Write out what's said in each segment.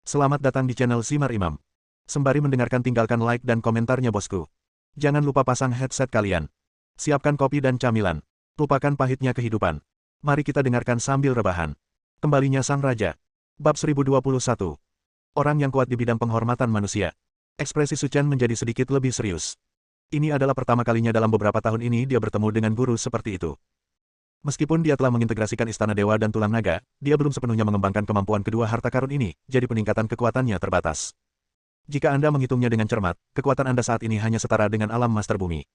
Selamat datang di channel Simar Imam. Sembari mendengarkan tinggalkan like dan komentarnya bosku. Jangan lupa pasang headset kalian. Siapkan kopi dan camilan. Lupakan pahitnya kehidupan. Mari kita dengarkan sambil rebahan. Kembalinya Sang Raja. Bab 1021. Orang yang kuat di bidang penghormatan manusia. Ekspresi Su Chen menjadi sedikit lebih serius. Ini adalah pertama kalinya dalam beberapa tahun ini dia bertemu dengan guru seperti itu. Meskipun dia telah mengintegrasikan Istana Dewa dan Tulang Naga, dia belum sepenuhnya mengembangkan kemampuan kedua harta karun ini, jadi peningkatan kekuatannya terbatas. Jika Anda menghitungnya dengan cermat, kekuatan Anda saat ini hanya setara dengan alam master bumi.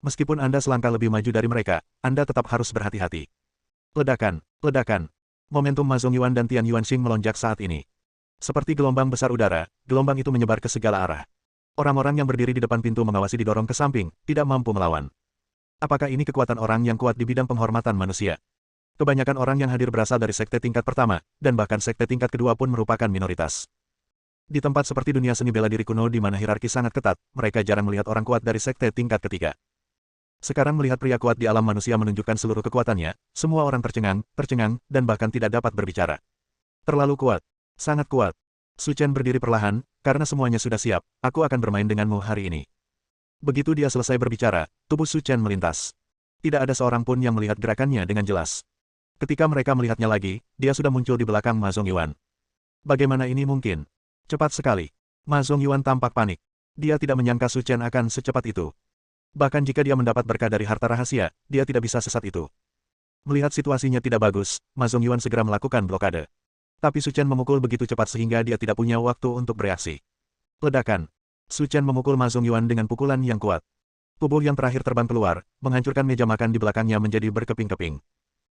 Meskipun Anda selangkah lebih maju dari mereka, Anda tetap harus berhati-hati. Ledakan, ledakan. Momentum Ma Zongyuan dan Tian Yuanxing melonjak saat ini. Seperti gelombang besar udara, gelombang itu menyebar ke segala arah. Orang-orang yang berdiri di depan pintu mengawasi didorong ke samping, tidak mampu melawan. Apakah ini kekuatan orang yang kuat di bidang penghormatan manusia? Kebanyakan orang yang hadir berasal dari sekte tingkat pertama, dan bahkan sekte tingkat kedua pun merupakan minoritas. Di tempat seperti dunia seni bela diri kuno di mana hierarki sangat ketat, mereka jarang melihat orang kuat dari sekte tingkat ketiga. Sekarang melihat pria kuat di alam manusia menunjukkan seluruh kekuatannya, semua orang tercengang, dan bahkan tidak dapat berbicara. Terlalu kuat. Sangat kuat. Su Chen berdiri perlahan, karena semuanya sudah siap, aku akan bermain denganmu hari ini. Begitu dia selesai berbicara, tubuh Su Chen melintas. Tidak ada seorang pun yang melihat gerakannya dengan jelas. Ketika mereka melihatnya lagi, dia sudah muncul di belakang Ma Zongyuan. Bagaimana ini mungkin? Cepat sekali. Ma Zongyuan tampak panik. Dia tidak menyangka Su Chen akan secepat itu. Bahkan jika dia mendapat berkah dari harta rahasia, dia tidak bisa sesat itu. Melihat situasinya tidak bagus, Ma Zongyuan segera melakukan blokade. Tapi Su Chen memukul begitu cepat sehingga dia tidak punya waktu untuk bereaksi. Ledakan. Su Chen memukul Ma Zongyuan dengan pukulan yang kuat. Tubuh yang terakhir terbang keluar, menghancurkan meja makan di belakangnya menjadi berkeping-keping.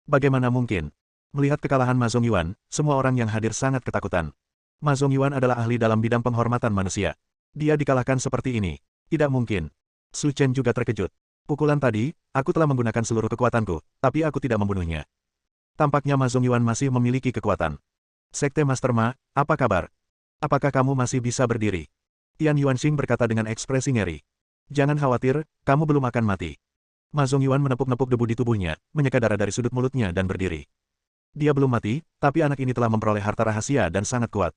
Bagaimana mungkin? Melihat kekalahan Ma Zongyuan, semua orang yang hadir sangat ketakutan. Ma Zongyuan adalah ahli dalam bidang penghormatan manusia. Dia dikalahkan seperti ini. Tidak mungkin. Su Chen juga terkejut. Pukulan tadi, aku telah menggunakan seluruh kekuatanku, tapi aku tidak membunuhnya. Tampaknya Ma Zongyuan masih memiliki kekuatan. Sekte Master Ma, apa kabar? Apakah kamu masih bisa berdiri? Tian Yuanxing berkata dengan ekspresi ngeri. Jangan khawatir, kamu belum akan mati. Ma Zongyuan menepuk-nepuk debu di tubuhnya, menyeka darah dari sudut mulutnya dan berdiri. Dia belum mati, tapi anak ini telah memperoleh harta rahasia dan sangat kuat.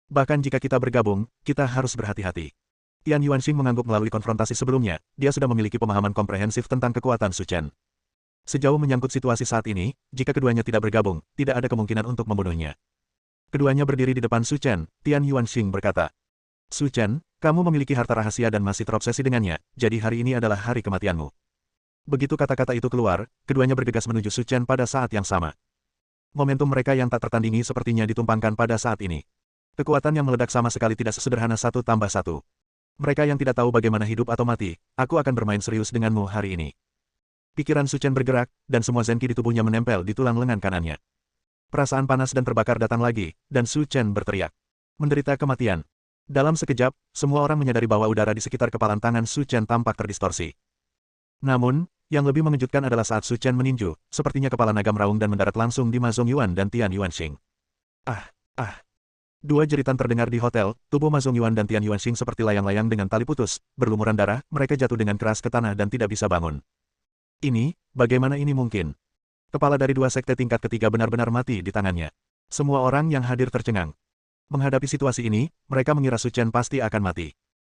Bahkan jika kita bergabung, kita harus berhati-hati. Tian Yuanxing mengangguk melalui konfrontasi sebelumnya, dia sudah memiliki pemahaman komprehensif tentang kekuatan Su Chen. Sejauh menyangkut situasi saat ini, jika keduanya tidak bergabung, tidak ada kemungkinan untuk membunuhnya. Keduanya berdiri di depan Su Chen, Tian Yuanxing berkata. Su Chen, kamu memiliki harta rahasia dan masih terobsesi dengannya, jadi hari ini adalah hari kematianmu. Begitu kata-kata itu keluar, keduanya bergegas menuju Su Chen pada saat yang sama. Momentum mereka yang tak tertandingi sepertinya ditumpangkan pada saat ini. Kekuatan yang meledak sama sekali tidak sesederhana 1+1. Mereka yang tidak tahu bagaimana hidup atau mati, aku akan bermain serius denganmu hari ini. Pikiran Su Chen bergerak, dan semua zenki di tubuhnya menempel di tulang lengan kanannya. Perasaan panas dan terbakar datang lagi, dan Su Chen berteriak. Menderita kematian. Dalam sekejap, semua orang menyadari bahwa udara di sekitar kepalan tangan Su Chen tampak terdistorsi. Namun, yang lebih mengejutkan adalah saat Su Chen meninju, sepertinya kepala naga meraung dan mendarat langsung di Ma Zongyuan dan Tian Yuanxing. Ah! Dua jeritan terdengar di hotel, tubuh Ma Zongyuan dan Tian Yuanxing seperti layang-layang dengan tali putus, berlumuran darah, mereka jatuh dengan keras ke tanah dan tidak bisa bangun. Ini, bagaimana ini mungkin? Kepala dari dua sekte tingkat ketiga benar-benar mati di tangannya. Semua orang yang hadir tercengang. Menghadapi situasi ini, mereka mengira Su Chen pasti akan mati.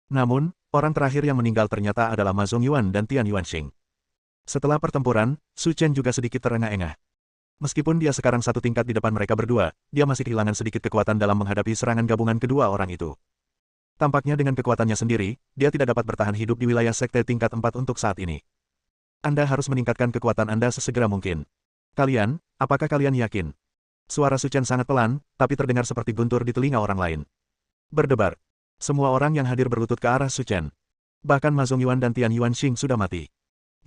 Namun, orang terakhir yang meninggal ternyata adalah Ma Zongyuan dan Tian Yuanxing. Setelah pertempuran, Su Chen juga sedikit terengah-engah. Meskipun dia sekarang satu tingkat di depan mereka berdua, dia masih kehilangan sedikit kekuatan dalam menghadapi serangan gabungan kedua orang itu. Tampaknya dengan kekuatannya sendiri, dia tidak dapat bertahan hidup di wilayah sekte tingkat 4 untuk saat ini. Anda harus meningkatkan kekuatan Anda sesegera mungkin. Kalian, apakah kalian yakin? Suara Su Chen sangat pelan, tapi terdengar seperti guntur di telinga orang lain. Berdebar. Semua orang yang hadir berlutut ke arah Su Chen. Bahkan Ma Zongyuan dan Tian Yuanxing sudah mati.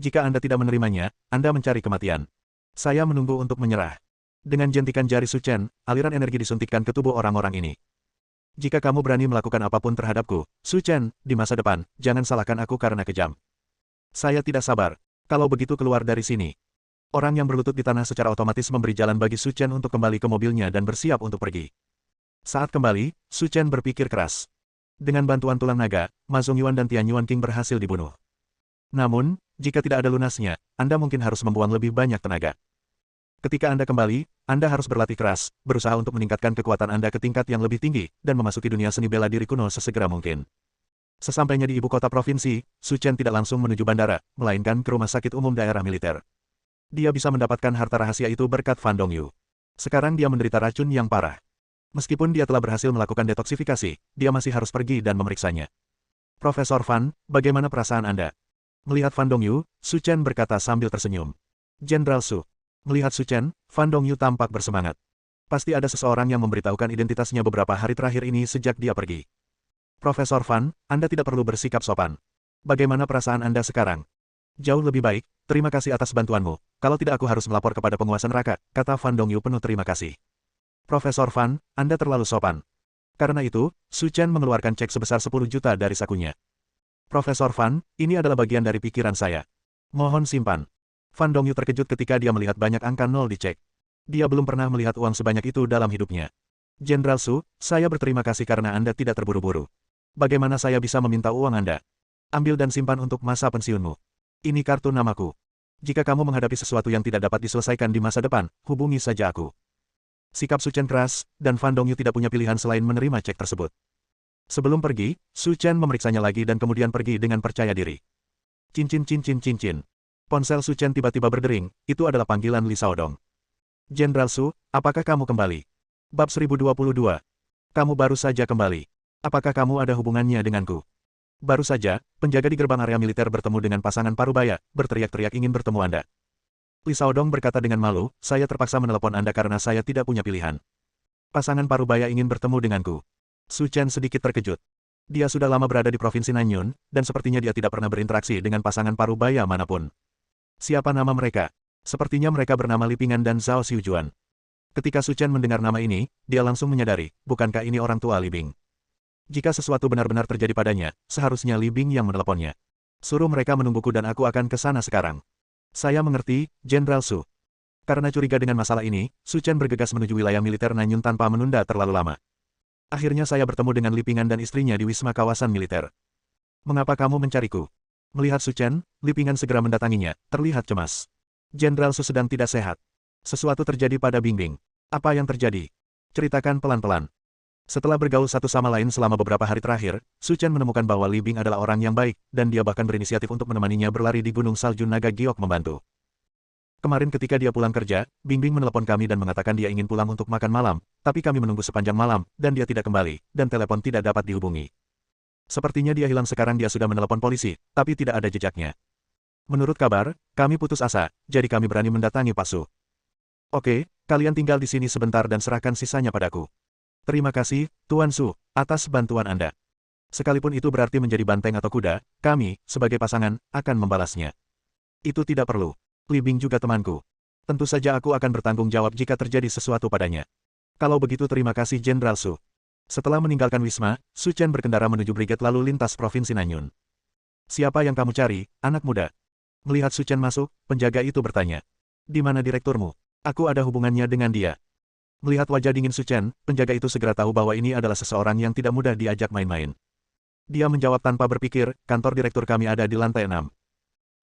Jika Anda tidak menerimanya, Anda mencari kematian. Saya menunggu untuk menyerah. Dengan jentikan jari Su Chen, aliran energi disuntikkan ke tubuh orang-orang ini. Jika kamu berani melakukan apapun terhadapku, Su Chen, di masa depan, jangan salahkan aku karena kejam. Saya tidak sabar. Kalau begitu keluar dari sini. Orang yang berlutut di tanah secara otomatis memberi jalan bagi Su Chen untuk kembali ke mobilnya dan bersiap untuk pergi. Saat kembali, Su Chen berpikir keras. Dengan bantuan tulang naga, Ma Zongyuan dan Tian Yuanxing berhasil dibunuh. Namun, jika tidak ada lunasnya, Anda mungkin harus membuang lebih banyak tenaga. Ketika Anda kembali, Anda harus berlatih keras, berusaha untuk meningkatkan kekuatan Anda ke tingkat yang lebih tinggi, dan memasuki dunia seni bela diri kuno sesegera mungkin. Sesampainya di ibu kota provinsi, Su Chen tidak langsung menuju bandara, melainkan ke rumah sakit umum daerah militer. Dia bisa mendapatkan harta rahasia itu berkat Fan Dongyu. Sekarang dia menderita racun yang parah. Meskipun dia telah berhasil melakukan detoksifikasi, dia masih harus pergi dan memeriksanya. Profesor Fan, bagaimana perasaan Anda? Melihat Fan Dongyu, Su Chen berkata sambil tersenyum. Jenderal Su. Melihat Su Chen, Fan Dongyu tampak bersemangat. Pasti ada seseorang yang memberitahukan identitasnya beberapa hari terakhir ini sejak dia pergi. Profesor Fan, Anda tidak perlu bersikap sopan. Bagaimana perasaan Anda sekarang? Jauh lebih baik, terima kasih atas bantuanmu. Kalau tidak aku harus melapor kepada penguasa neraka, kata Fan Dongyu penuh terima kasih. Profesor Fan, Anda terlalu sopan. Karena itu, Su Chen mengeluarkan cek sebesar 10 juta dari sakunya. Profesor Fan, ini adalah bagian dari pikiran saya. Mohon simpan. Fan Dongyu terkejut ketika dia melihat banyak angka nol di cek. Dia belum pernah melihat uang sebanyak itu dalam hidupnya. Jenderal Su, saya berterima kasih karena Anda tidak terburu-buru. Bagaimana saya bisa meminta uang Anda? Ambil dan simpan untuk masa pensiunmu. Ini kartu namaku. Jika kamu menghadapi sesuatu yang tidak dapat diselesaikan di masa depan, hubungi saja aku. Sikap Su Chen keras, dan Fan Dongyu tidak punya pilihan selain menerima cek tersebut. Sebelum pergi, Su Chen memeriksanya lagi dan kemudian pergi dengan percaya diri. Cincin cincin cincin. Ponsel Su Chen tiba-tiba berdering, itu adalah panggilan Li Xiaodong. Jenderal Su, apakah kamu kembali? Bab 1022. Kamu baru saja kembali. Apakah kamu ada hubungannya denganku? Baru saja, penjaga di gerbang area militer bertemu dengan pasangan parubaya, berteriak-teriak ingin bertemu Anda. Li Xiaodong berkata dengan malu, saya terpaksa menelepon Anda karena saya tidak punya pilihan. Pasangan parubaya ingin bertemu denganku. Su Chen sedikit terkejut. Dia sudah lama berada di Provinsi Nanyun, dan sepertinya dia tidak pernah berinteraksi dengan pasangan parubaya manapun. Siapa nama mereka? Sepertinya mereka bernama Li Ping'an dan Zhao Xiujuan. Ketika Su Chen mendengar nama ini, dia langsung menyadari, bukankah ini orang tua Li Bing? Jika sesuatu benar-benar terjadi padanya, seharusnya Li Bing yang meneleponnya. Suruh mereka menungguku dan aku akan ke sana sekarang. Saya mengerti, Jenderal Su. Karena curiga dengan masalah ini, Su Chen bergegas menuju wilayah militer Nanyun tanpa menunda terlalu lama. Akhirnya saya bertemu dengan Li Ping'an dan istrinya di wisma kawasan militer. Mengapa kamu mencariku? Melihat Su Chen, Li Ping'an segera mendatanginya, terlihat cemas. Jenderal Su sedang tidak sehat. Sesuatu terjadi pada Bingbing. Apa yang terjadi? Ceritakan pelan-pelan. Setelah bergaul satu sama lain selama beberapa hari terakhir, Su Chen menemukan bahwa Li Bing adalah orang yang baik, dan dia bahkan berinisiatif untuk menemaninya berlari di Gunung Salju Naga Giok membantu. Kemarin ketika dia pulang kerja, Bingbing menelepon kami dan mengatakan dia ingin pulang untuk makan malam, tapi kami menunggu sepanjang malam, dan dia tidak kembali, dan telepon tidak dapat dihubungi. Sepertinya dia hilang sekarang dia sudah menelepon polisi, tapi tidak ada jejaknya. Menurut kabar, kami putus asa, jadi kami berani mendatangi Pak Su. Oke, kalian tinggal di sini sebentar dan serahkan sisanya padaku. Terima kasih, Tuan Su, atas bantuan Anda. Sekalipun itu berarti menjadi banteng atau kuda, kami, sebagai pasangan, akan membalasnya. Itu tidak perlu. Li Bing juga temanku. Tentu saja aku akan bertanggung jawab jika terjadi sesuatu padanya. Kalau begitu terima kasih Jenderal Su. Setelah meninggalkan Wisma, Su Chen berkendara menuju Brigade lalu lintas Provinsi Nanyun. Siapa yang kamu cari, anak muda? Melihat Su Chen masuk, penjaga itu bertanya. Di mana direkturmu? Aku ada hubungannya dengan dia. Melihat wajah dingin Su Chen, penjaga itu segera tahu bahwa ini adalah seseorang yang tidak mudah diajak main-main. Dia menjawab tanpa berpikir, kantor direktur kami ada di lantai 6.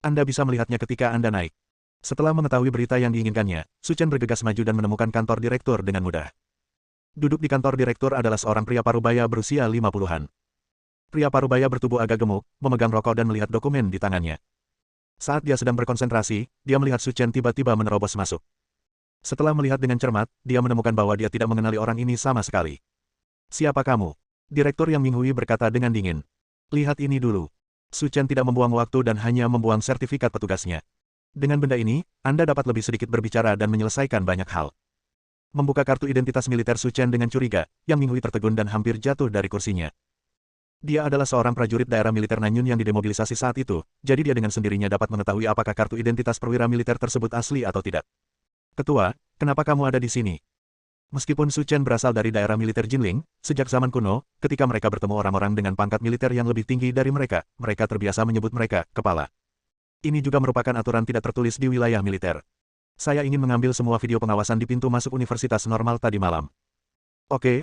Anda bisa melihatnya ketika Anda naik. Setelah mengetahui berita yang diinginkannya, Su Chen bergegas maju dan menemukan kantor direktur dengan mudah. Duduk di kantor direktur adalah seorang pria parubaya berusia 50-an. Pria parubaya bertubuh agak gemuk, memegang rokok dan melihat dokumen di tangannya. Saat dia sedang berkonsentrasi, dia melihat Su Chen tiba-tiba menerobos masuk. Setelah melihat dengan cermat, dia menemukan bahwa dia tidak mengenali orang ini sama sekali. Siapa kamu? Direktur Yang Minghui berkata dengan dingin. Lihat ini dulu. Su Chen tidak membuang waktu dan hanya membuang sertifikat petugasnya. Dengan benda ini, Anda dapat lebih sedikit berbicara dan menyelesaikan banyak hal. Membuka kartu identitas militer Su Chen dengan curiga, Yang Minghui tertegun dan hampir jatuh dari kursinya. Dia adalah seorang prajurit daerah militer Nanyun yang didemobilisasi saat itu, jadi dia dengan sendirinya dapat mengetahui apakah kartu identitas perwira militer tersebut asli atau tidak. Ketua, kenapa kamu ada di sini? Meskipun Su Chen berasal dari daerah militer Jinling, sejak zaman kuno, ketika mereka bertemu orang-orang dengan pangkat militer yang lebih tinggi dari mereka, mereka terbiasa menyebut mereka kepala. Ini juga merupakan aturan tidak tertulis di wilayah militer. Saya ingin mengambil semua video pengawasan di pintu masuk Universitas Normal tadi malam. Oke,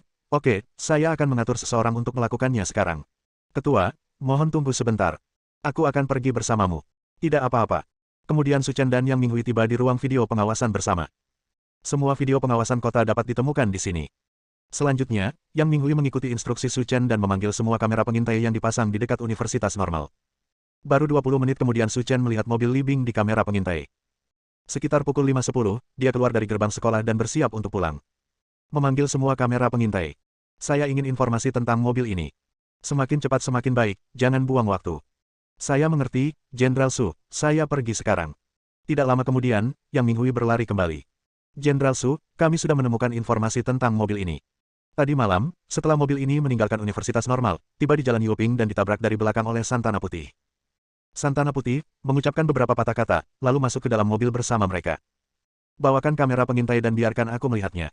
saya akan mengatur seseorang untuk melakukannya sekarang. Ketua, mohon tunggu sebentar. Aku akan pergi bersamamu. Tidak apa-apa. Kemudian Su Chen dan Yang Minghui tiba di ruang video pengawasan bersama. Semua video pengawasan kota dapat ditemukan di sini. Selanjutnya, Yang Minghui mengikuti instruksi Su Chen dan memanggil semua kamera pengintai yang dipasang di dekat Universitas Normal. Baru 20 menit kemudian Su Chen melihat mobil Li Bing di kamera pengintai. Sekitar pukul 5.10, dia keluar dari gerbang sekolah dan bersiap untuk pulang. Memanggil semua kamera pengintai. Saya ingin informasi tentang mobil ini. Semakin cepat semakin baik, jangan buang waktu. Saya mengerti, Jenderal Su, saya pergi sekarang. Tidak lama kemudian, Yang Minghui berlari kembali. Jenderal Su, kami sudah menemukan informasi tentang mobil ini. Tadi malam, setelah mobil ini meninggalkan Universitas Normal, tiba di Jalan Yuping dan ditabrak dari belakang oleh Santana Putih. Santana Putih mengucapkan beberapa patah kata, lalu masuk ke dalam mobil bersama mereka. Bawakan kamera pengintai dan biarkan aku melihatnya.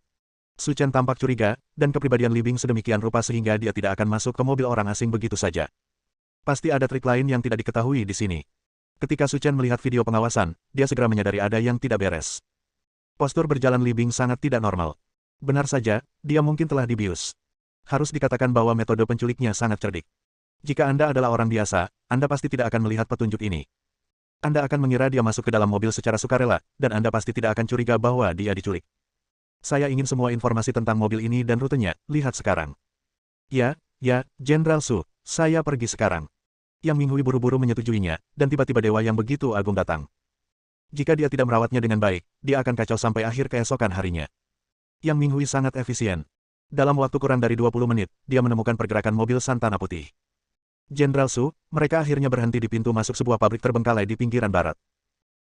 Su Chen tampak curiga, dan kepribadian Li Bing sedemikian rupa sehingga dia tidak akan masuk ke mobil orang asing begitu saja. Pasti ada trik lain yang tidak diketahui di sini. Ketika Su Chen melihat video pengawasan, dia segera menyadari ada yang tidak beres. Postur berjalan Li Bing sangat tidak normal. Benar saja, dia mungkin telah dibius. Harus dikatakan bahwa metode penculiknya sangat cerdik. Jika Anda adalah orang biasa, Anda pasti tidak akan melihat petunjuk ini. Anda akan mengira dia masuk ke dalam mobil secara sukarela, dan Anda pasti tidak akan curiga bahwa dia diculik. Saya ingin semua informasi tentang mobil ini dan rutenya, lihat sekarang. Ya, Jenderal Su, saya pergi sekarang. Yang Minghui buru-buru menyetujuinya, dan tiba-tiba dewa yang begitu agung datang. Jika dia tidak merawatnya dengan baik, dia akan kacau sampai akhir keesokan harinya. Yang Minghui sangat efisien. Dalam waktu kurang dari 20 menit, dia menemukan pergerakan mobil Santana Putih. Jenderal Su, mereka akhirnya berhenti di pintu masuk sebuah pabrik terbengkalai di pinggiran barat.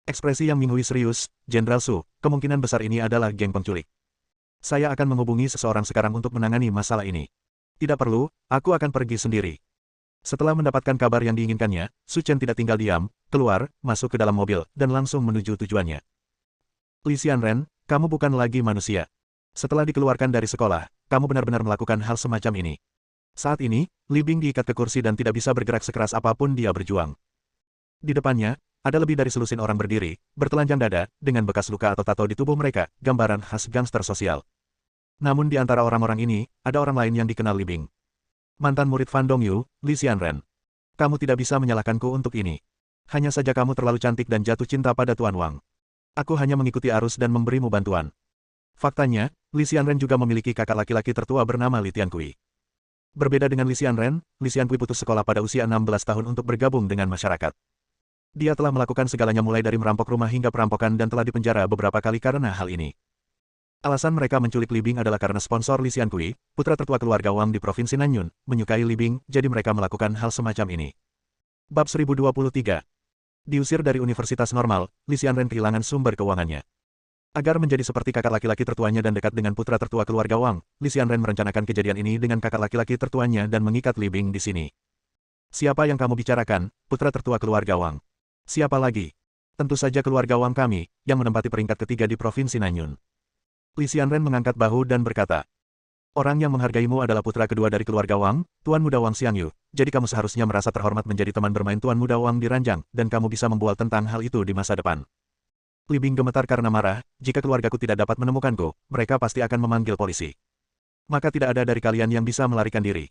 Ekspresi Yang Minghui serius, Jenderal Su, kemungkinan besar ini adalah geng penculik. Saya akan menghubungi seseorang sekarang untuk menangani masalah ini. Tidak perlu, aku akan pergi sendiri. Setelah mendapatkan kabar yang diinginkannya, Su Chen tidak tinggal diam, keluar, masuk ke dalam mobil, dan langsung menuju tujuannya. Li Xianren, kamu bukan lagi manusia. Setelah dikeluarkan dari sekolah, kamu benar-benar melakukan hal semacam ini. Saat ini, Li Bing diikat ke kursi dan tidak bisa bergerak sekeras apapun dia berjuang. Di depannya, ada lebih dari selusin orang berdiri, bertelanjang dada, dengan bekas luka atau tato di tubuh mereka, gambaran khas gangster sosial. Namun di antara orang-orang ini, ada orang lain yang dikenal Li Bing. Mantan murid Fan Dongyu, Li Xianren. Kamu tidak bisa menyalahkanku untuk ini. Hanya saja kamu terlalu cantik dan jatuh cinta pada Tuan Wang. Aku hanya mengikuti arus dan memberimu bantuan. Faktanya, Li Xianren juga memiliki kakak laki-laki tertua bernama Li Tiankui. Berbeda dengan Li Xianren, Li Xiankui putus sekolah pada usia 16 tahun untuk bergabung dengan masyarakat. Dia telah melakukan segalanya mulai dari merampok rumah hingga perampokan dan telah dipenjara beberapa kali karena hal ini. Alasan mereka menculik Li Bing adalah karena sponsor Li Xiankui, putra tertua keluarga Wang di Provinsi Nanyun, menyukai Li Bing, jadi mereka melakukan hal semacam ini. Bab 1023. Diusir dari Universitas Normal, Li Xianren kehilangan sumber keuangannya. Agar menjadi seperti kakak laki-laki tertuanya dan dekat dengan putra tertua keluarga Wang, Li Xianren merencanakan kejadian ini dengan kakak laki-laki tertuanya dan mengikat Li Bing di sini. Siapa yang kamu bicarakan, putra tertua keluarga Wang? Siapa lagi? Tentu saja keluarga Wang kami, yang menempati peringkat ketiga di Provinsi Nanyun. Li Xianren mengangkat bahu dan berkata, orang yang menghargaimu adalah putra kedua dari keluarga Wang, Tuan Muda Wang Xiangyu, jadi kamu seharusnya merasa terhormat menjadi teman bermain Tuan Muda Wang di ranjang, dan kamu bisa membual tentang hal itu di masa depan. Li Bing gemetar karena marah, jika keluargaku tidak dapat menemukanku, mereka pasti akan memanggil polisi. Maka tidak ada dari kalian yang bisa melarikan diri.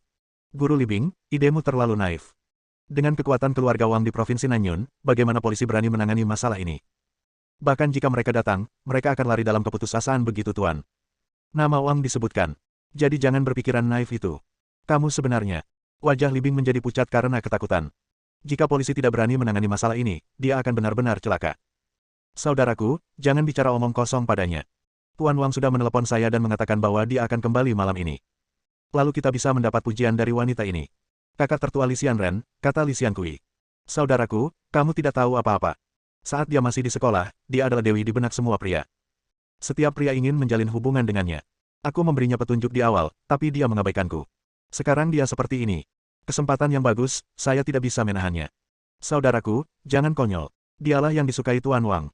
Guru Li Bing, idemu terlalu naif. Dengan kekuatan keluarga Wang di Provinsi Nanyun, bagaimana polisi berani menangani masalah ini? Bahkan jika mereka datang, mereka akan lari dalam keputusasaan begitu Tuan. Nama Wang disebutkan. Jadi jangan berpikiran naif itu. Kamu sebenarnya. Wajah Li Bing menjadi pucat karena ketakutan. Jika polisi tidak berani menangani masalah ini, dia akan benar-benar celaka. Saudaraku, jangan bicara omong kosong padanya. Tuan Wang sudah menelepon saya dan mengatakan bahwa dia akan kembali malam ini. Lalu kita bisa mendapat pujian dari wanita ini. Kakak tertua Li Xianren, kata Li Xiankui. Saudaraku, kamu tidak tahu apa-apa. Saat dia masih di sekolah, dia adalah dewi di benak semua pria. Setiap pria ingin menjalin hubungan dengannya. Aku memberinya petunjuk di awal, tapi dia mengabaikanku. Sekarang dia seperti ini. Kesempatan yang bagus, saya tidak bisa menahannya. Saudaraku, jangan konyol. Dialah yang disukai Tuan Wang.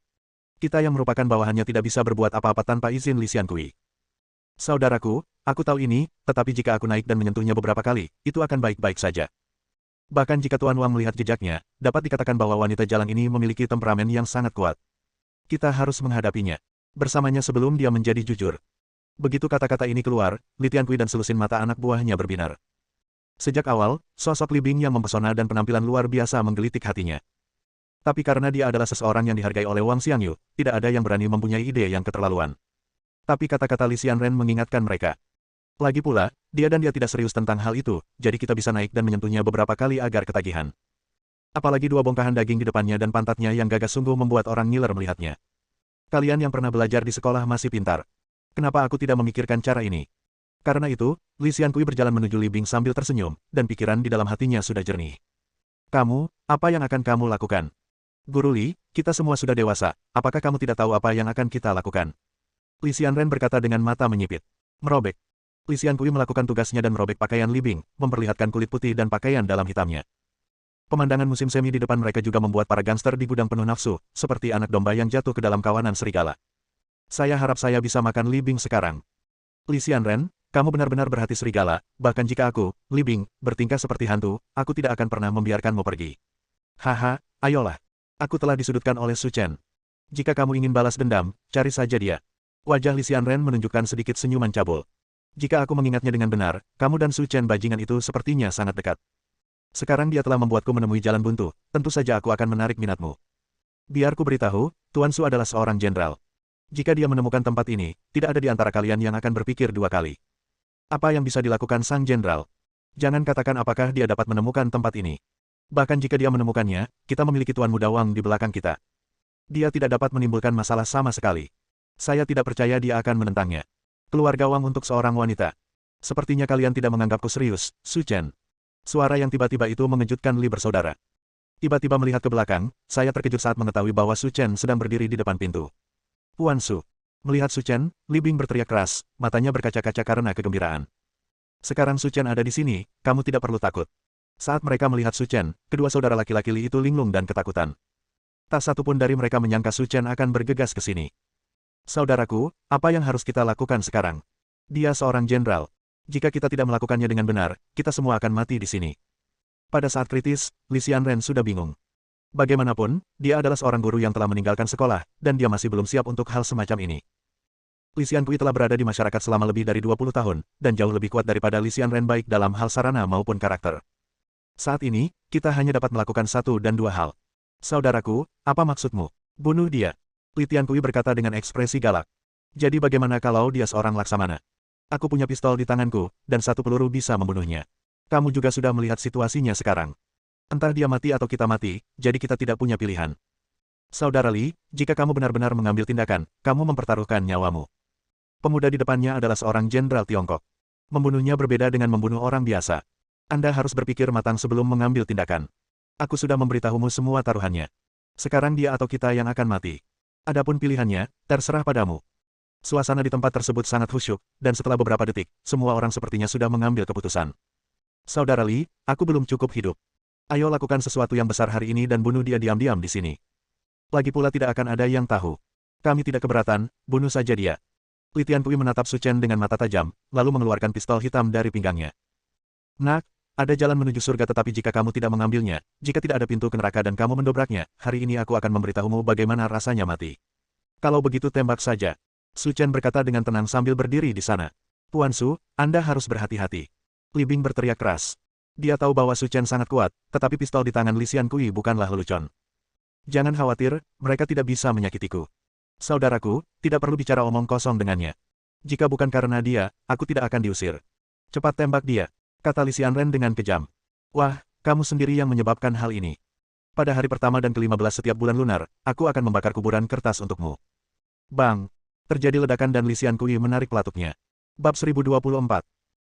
Kita yang merupakan bawahannya tidak bisa berbuat apa-apa tanpa izin Li Xiankui. Saudaraku, aku tahu ini, tetapi jika aku naik dan menyentuhnya beberapa kali, itu akan baik-baik saja. Bahkan jika Tuan Wang melihat jejaknya, dapat dikatakan bahwa wanita jalang ini memiliki temperamen yang sangat kuat. Kita harus menghadapinya. Bersamanya sebelum dia menjadi jujur. Begitu kata-kata ini keluar, Li Tiankui dan selusin mata anak buahnya berbinar. Sejak awal, sosok Li Bing yang mempesona dan penampilan luar biasa menggelitik hatinya. Tapi karena dia adalah seseorang yang dihargai oleh Wang Xiangyu, tidak ada yang berani mempunyai ide yang keterlaluan. Tapi kata-kata Li Xianren mengingatkan mereka. Lagi pula, dia tidak serius tentang hal itu, jadi kita bisa naik dan menyentuhnya beberapa kali agar ketagihan. Apalagi dua bongkahan daging di depannya dan pantatnya yang gagah sungguh membuat orang ngiler melihatnya. Kalian yang pernah belajar di sekolah masih pintar. Kenapa aku tidak memikirkan cara ini? Karena itu, Li Xiankui berjalan menuju Li Bing sambil tersenyum, dan pikiran di dalam hatinya sudah jernih. Kamu, apa yang akan kamu lakukan? Guru Li, kita semua sudah dewasa, apakah kamu tidak tahu apa yang akan kita lakukan? Li Xianren berkata dengan mata menyipit. Merobek. Li Xiankui melakukan tugasnya dan merobek pakaian Li Bing, memperlihatkan kulit putih dan pakaian dalam hitamnya. Pemandangan musim semi di depan mereka juga membuat para gangster di gudang penuh nafsu, seperti anak domba yang jatuh ke dalam kawanan serigala. Saya harap saya bisa makan Li Bing sekarang. Li Xianren, kamu benar-benar berhati serigala, bahkan jika aku, Li Bing, bertingkah seperti hantu, aku tidak akan pernah membiarkanmu pergi. Haha, ayolah. Aku telah disudutkan oleh Su Chen. Jika kamu ingin balas dendam, cari saja dia. Wajah Li Xianren menunjukkan sedikit senyuman cabul. Jika aku mengingatnya dengan benar, kamu dan Su Chen bajingan itu sepertinya sangat dekat. Sekarang dia telah membuatku menemui jalan buntu, tentu saja aku akan menarik minatmu. Biar ku beritahu, Tuan Su adalah seorang jenderal. Jika dia menemukan tempat ini, tidak ada di antara kalian yang akan berpikir dua kali. Apa yang bisa dilakukan sang jenderal? Jangan katakan apakah dia dapat menemukan tempat ini. Bahkan jika dia menemukannya, kita memiliki Tuan Muda Wang di belakang kita. Dia tidak dapat menimbulkan masalah sama sekali. Saya tidak percaya dia akan menentangnya. Keluarga Wang untuk seorang wanita. Sepertinya kalian tidak menganggapku serius, Su Chen. Suara yang tiba-tiba itu mengejutkan Li bersaudara. Tiba-tiba melihat ke belakang, saya terkejut saat mengetahui bahwa Su Chen sedang berdiri di depan pintu. Tuan Su. Melihat Su Chen, Li Bing berteriak keras, matanya berkaca-kaca karena kegembiraan. Sekarang Su Chen ada di sini, kamu tidak perlu takut. Saat mereka melihat Su Chen, kedua saudara laki-laki Li itu linglung dan ketakutan. Tak satu pun dari mereka menyangka Su Chen akan bergegas ke sini. Saudaraku, apa yang harus kita lakukan sekarang? Dia seorang jenderal. Jika kita tidak melakukannya dengan benar, kita semua akan mati di sini. Pada saat kritis, Li Xianren sudah bingung. Bagaimanapun, dia adalah seorang guru yang telah meninggalkan sekolah, dan dia masih belum siap untuk hal semacam ini. Li Xiankui telah berada di masyarakat selama lebih dari 20 tahun, dan jauh lebih kuat daripada Li Xianren baik dalam hal sarana maupun karakter. Saat ini, kita hanya dapat melakukan satu dan dua hal. Saudaraku, apa maksudmu? Bunuh dia. Li Tiankui berkata dengan ekspresi galak. Jadi bagaimana kalau dia seorang laksamana? Aku punya pistol di tanganku, dan satu peluru bisa membunuhnya. Kamu juga sudah melihat situasinya sekarang. Entah dia mati atau kita mati, jadi kita tidak punya pilihan. Saudara Li, jika kamu benar-benar mengambil tindakan, kamu mempertaruhkan nyawamu. Pemuda di depannya adalah seorang jenderal Tiongkok. Membunuhnya berbeda dengan membunuh orang biasa. Anda harus berpikir matang sebelum mengambil tindakan. Aku sudah memberitahumu semua taruhannya. Sekarang dia atau kita yang akan mati. Adapun pilihannya, terserah padamu. Suasana di tempat tersebut sangat khusyuk, dan setelah beberapa detik, semua orang sepertinya sudah mengambil keputusan. Saudara Li, aku belum cukup hidup. Ayo lakukan sesuatu yang besar hari ini dan bunuh dia diam-diam di sini. Lagi pula tidak akan ada yang tahu. Kami tidak keberatan, bunuh saja dia. Li Tiankui menatap Su Chen dengan mata tajam, lalu mengeluarkan pistol hitam dari pinggangnya. Nak, ada jalan menuju surga tetapi jika kamu tidak mengambilnya, jika tidak ada pintu ke neraka dan kamu mendobraknya, hari ini aku akan memberitahumu bagaimana rasanya mati. Kalau begitu tembak saja. Su Chen berkata dengan tenang sambil berdiri di sana. Tuan Su, Anda harus berhati-hati. Li Bing berteriak keras. Dia tahu bahwa Su Chen sangat kuat, tetapi pistol di tangan Li Xiankui bukanlah lelucon. Jangan khawatir, mereka tidak bisa menyakitiku. Saudaraku, tidak perlu bicara omong kosong dengannya. Jika bukan karena dia, aku tidak akan diusir. Cepat tembak dia, kata Li Xianren dengan kejam. Wah, kamu sendiri yang menyebabkan hal ini. Pada hari pertama dan ke-15 setiap bulan lunar, aku akan membakar kuburan kertas untukmu. Bang! Terjadi ledakan dan Li Xiankui menarik pelatuknya. Bab 1024.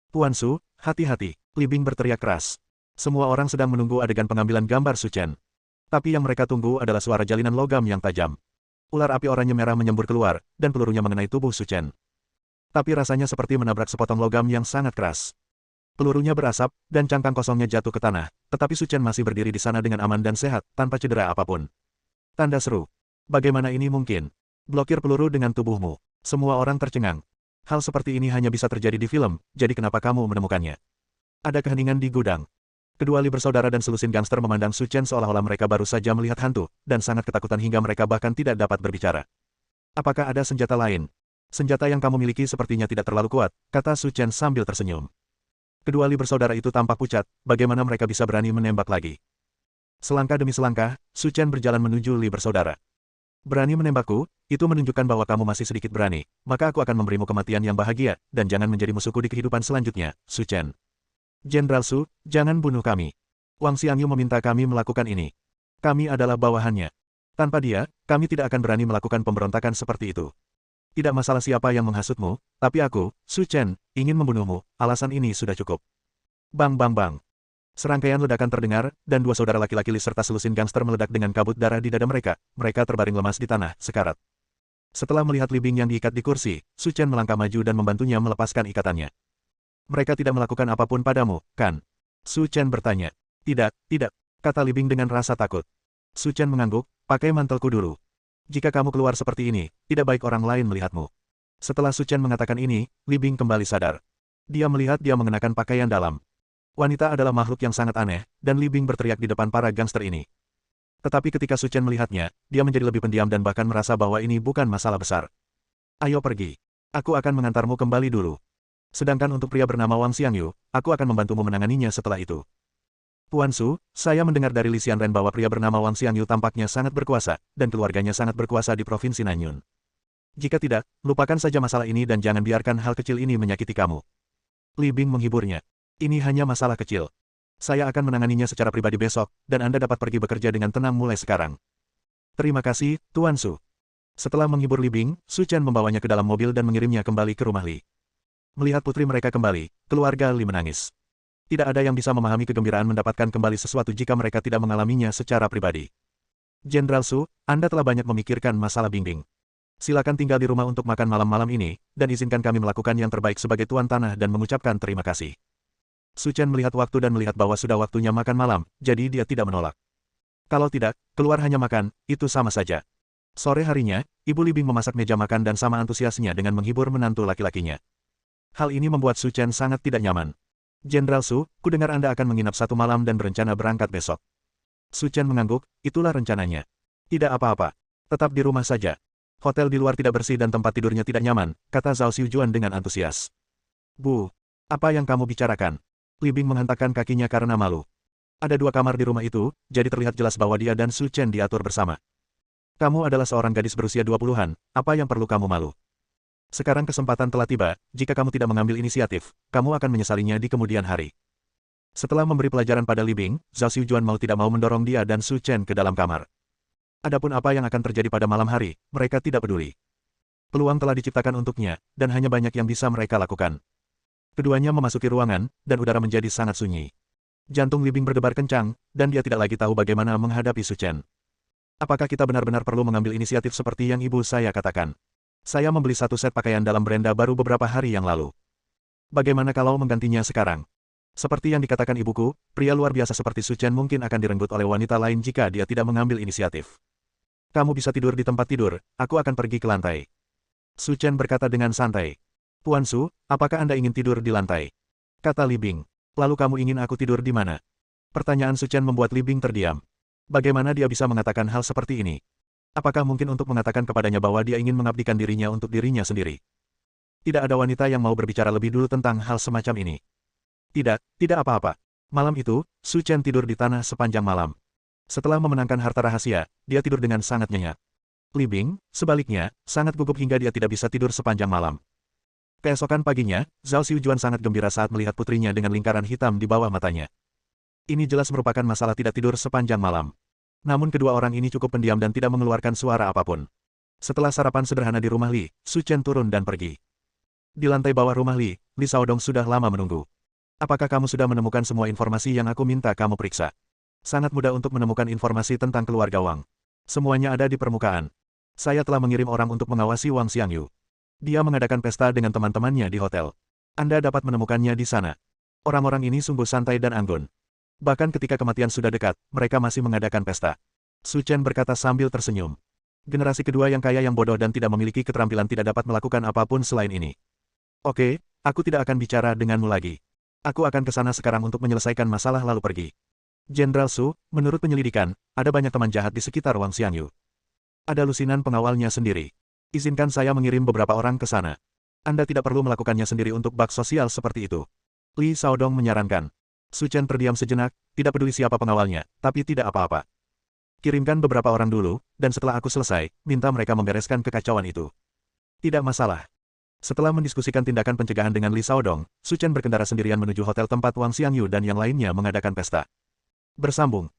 Tuan Su, hati-hati, Li Bing berteriak keras. Semua orang sedang menunggu adegan pengambilan gambar Su Chen. Tapi yang mereka tunggu adalah suara jalinan logam yang tajam. Ular api oranye merah menyembur keluar, dan pelurunya mengenai tubuh Su Chen. Tapi rasanya seperti menabrak sepotong logam yang sangat keras. Pelurunya berasap, dan cangkang kosongnya jatuh ke tanah, tetapi Su Chen masih berdiri di sana dengan aman dan sehat, tanpa cedera apapun. Tanda seru. Bagaimana ini mungkin? Blokir peluru dengan tubuhmu. Semua orang tercengang. Hal seperti ini hanya bisa terjadi di film, jadi kenapa kamu menemukannya? Ada keheningan di gudang. Kedua Li bersaudara dan selusin gangster memandang Su Chen seolah-olah mereka baru saja melihat hantu, dan sangat ketakutan hingga mereka bahkan tidak dapat berbicara. Apakah ada senjata lain? Senjata yang kamu miliki sepertinya tidak terlalu kuat, kata Su Chen sambil tersenyum. Kedua Li bersaudara itu tampak pucat, bagaimana mereka bisa berani menembak lagi. Selangkah demi selangkah, Su Chen berjalan menuju Li bersaudara. Berani menembakku, itu menunjukkan bahwa kamu masih sedikit berani, maka aku akan memberimu kematian yang bahagia, dan jangan menjadi musuhku di kehidupan selanjutnya, Su Chen. Jenderal Su, jangan bunuh kami. Wang Xiangyu meminta kami melakukan ini. Kami adalah bawahannya. Tanpa dia, kami tidak akan berani melakukan pemberontakan seperti itu. Tidak masalah siapa yang menghasutmu, tapi aku, Su Chen, ingin membunuhmu, alasan ini sudah cukup. Bang bang bang. Serangkaian ledakan terdengar, dan dua saudara laki-laki Li serta selusin gangster meledak dengan kabut darah di dada mereka. Mereka terbaring lemas di tanah, sekarat. Setelah melihat Li Bing yang diikat di kursi, Su Chen melangkah maju dan membantunya melepaskan ikatannya. Mereka tidak melakukan apapun padamu, kan? Su Chen bertanya. Tidak, tidak, kata Li Bing dengan rasa takut. Su Chen mengangguk, pakai mantelku dulu. Jika kamu keluar seperti ini, tidak baik orang lain melihatmu. Setelah Su Chen mengatakan ini, Li Bing kembali sadar. Dia melihat dia mengenakan pakaian dalam. Wanita adalah makhluk yang sangat aneh, dan Li Bing berteriak di depan para gangster ini. Tetapi ketika Su Chen melihatnya, dia menjadi lebih pendiam dan bahkan merasa bahwa ini bukan masalah besar. Ayo pergi. Aku akan mengantarmu kembali dulu. Sedangkan untuk pria bernama Wang Xiangyu, aku akan membantumu menanganinya setelah itu. Tuan Su, saya mendengar dari Li Xianren bahwa pria bernama Wang Xiangyu tampaknya sangat berkuasa, dan keluarganya sangat berkuasa di Provinsi Nanyun. Jika tidak, lupakan saja masalah ini dan jangan biarkan hal kecil ini menyakiti kamu. Li Bing menghiburnya. Ini hanya masalah kecil. Saya akan menanganinya secara pribadi besok, dan Anda dapat pergi bekerja dengan tenang mulai sekarang. Terima kasih, Tuan Su. Setelah menghibur Li Bing, Su Chen membawanya ke dalam mobil dan mengirimnya kembali ke rumah Li. Melihat putri mereka kembali, keluarga Li menangis. Tidak ada yang bisa memahami kegembiraan mendapatkan kembali sesuatu jika mereka tidak mengalaminya secara pribadi. Jenderal Su, Anda telah banyak memikirkan masalah Bing Bing. Silakan tinggal di rumah untuk makan malam-malam ini, dan izinkan kami melakukan yang terbaik sebagai tuan tanah dan mengucapkan terima kasih. Su Chen melihat waktu dan melihat bahwa sudah waktunya makan malam, jadi dia tidak menolak. Kalau tidak, keluar hanya makan, itu sama saja. Sore harinya, Ibu Li Bing memasak meja makan dan sama antusiasnya dengan menghibur menantu laki-lakinya. Hal ini membuat Su Chen sangat tidak nyaman. Jenderal Su, kudengar Anda akan menginap satu malam dan berencana berangkat besok. Su Chen mengangguk, itulah rencananya. Tidak apa-apa. Tetap di rumah saja. Hotel di luar tidak bersih dan tempat tidurnya tidak nyaman, kata Zhao Xiujuan dengan antusias. Bu, apa yang kamu bicarakan? Li Bing menghentakkan kakinya karena malu. Ada dua kamar di rumah itu, jadi terlihat jelas bahwa dia dan Su Chen diatur bersama. Kamu adalah seorang gadis berusia 20-an, apa yang perlu kamu malu? Sekarang kesempatan telah tiba, jika kamu tidak mengambil inisiatif, kamu akan menyesalinya di kemudian hari. Setelah memberi pelajaran pada Li Bing, Zhao Xiujuan mau tidak mau mendorong dia dan Su Chen ke dalam kamar. Adapun apa yang akan terjadi pada malam hari, mereka tidak peduli. Peluang telah diciptakan untuknya, dan hanya banyak yang bisa mereka lakukan. Keduanya memasuki ruangan, dan udara menjadi sangat sunyi. Jantung Li Bing berdebar kencang, dan dia tidak lagi tahu bagaimana menghadapi Su Chen. Apakah kita benar-benar perlu mengambil inisiatif seperti yang ibu saya katakan? Saya membeli satu set pakaian dalam Brenda baru beberapa hari yang lalu. Bagaimana kalau menggantinya sekarang? Seperti yang dikatakan ibuku, pria luar biasa seperti Su Chen mungkin akan direnggut oleh wanita lain jika dia tidak mengambil inisiatif. Kamu bisa tidur di tempat tidur, aku akan pergi ke lantai. Su Chen berkata dengan santai. Tuan Su, apakah Anda ingin tidur di lantai? Kata Li Bing. Lalu kamu ingin aku tidur di mana? Pertanyaan Su Chen membuat Li Bing terdiam. Bagaimana dia bisa mengatakan hal seperti ini? Apakah mungkin untuk mengatakan kepadanya bahwa dia ingin mengabdikan dirinya untuk dirinya sendiri? Tidak ada wanita yang mau berbicara lebih dulu tentang hal semacam ini. Tidak apa-apa. Malam itu, Su Chen tidur di tanah sepanjang malam. Setelah memenangkan harta rahasia, dia tidur dengan sangat nyenyak. Li Bing, sebaliknya, sangat gugup hingga dia tidak bisa tidur sepanjang malam. Keesokan paginya, Zhao Xiujuan sangat gembira saat melihat putrinya dengan lingkaran hitam di bawah matanya. Ini jelas merupakan masalah tidak tidur sepanjang malam. Namun kedua orang ini cukup pendiam dan tidak mengeluarkan suara apapun. Setelah sarapan sederhana di rumah Li, Su Chen turun dan pergi. Di lantai bawah rumah Li, Li Xiaodong sudah lama menunggu. Apakah kamu sudah menemukan semua informasi yang aku minta kamu periksa? Sangat mudah untuk menemukan informasi tentang keluarga Wang. Semuanya ada di permukaan. Saya telah mengirim orang untuk mengawasi Wang Xiangyu. Dia mengadakan pesta dengan teman-temannya di hotel. Anda dapat menemukannya di sana. Orang-orang ini sungguh santai dan anggun. Bahkan ketika kematian sudah dekat, mereka masih mengadakan pesta. Su Chen berkata sambil tersenyum. Generasi kedua yang kaya yang bodoh dan tidak memiliki keterampilan tidak dapat melakukan apapun selain ini. Oke, aku tidak akan bicara denganmu lagi. Aku akan ke sana sekarang untuk menyelesaikan masalah lalu pergi. Jenderal Su, menurut penyelidikan, ada banyak teman jahat di sekitar Wang Xiangyu. Ada lusinan pengawalnya sendiri. Izinkan saya mengirim beberapa orang ke sana. Anda tidak perlu melakukannya sendiri untuk bak sosial seperti itu. Li Xiaodong menyarankan. Su Chen terdiam sejenak, tidak peduli siapa pengawalnya, tapi tidak apa-apa. Kirimkan beberapa orang dulu, dan setelah aku selesai, minta mereka membereskan kekacauan itu. Tidak masalah. Setelah mendiskusikan tindakan pencegahan dengan Li Xiaodong, Su Chen berkendara sendirian menuju hotel tempat Wang Xiangyu dan yang lainnya mengadakan pesta. Bersambung.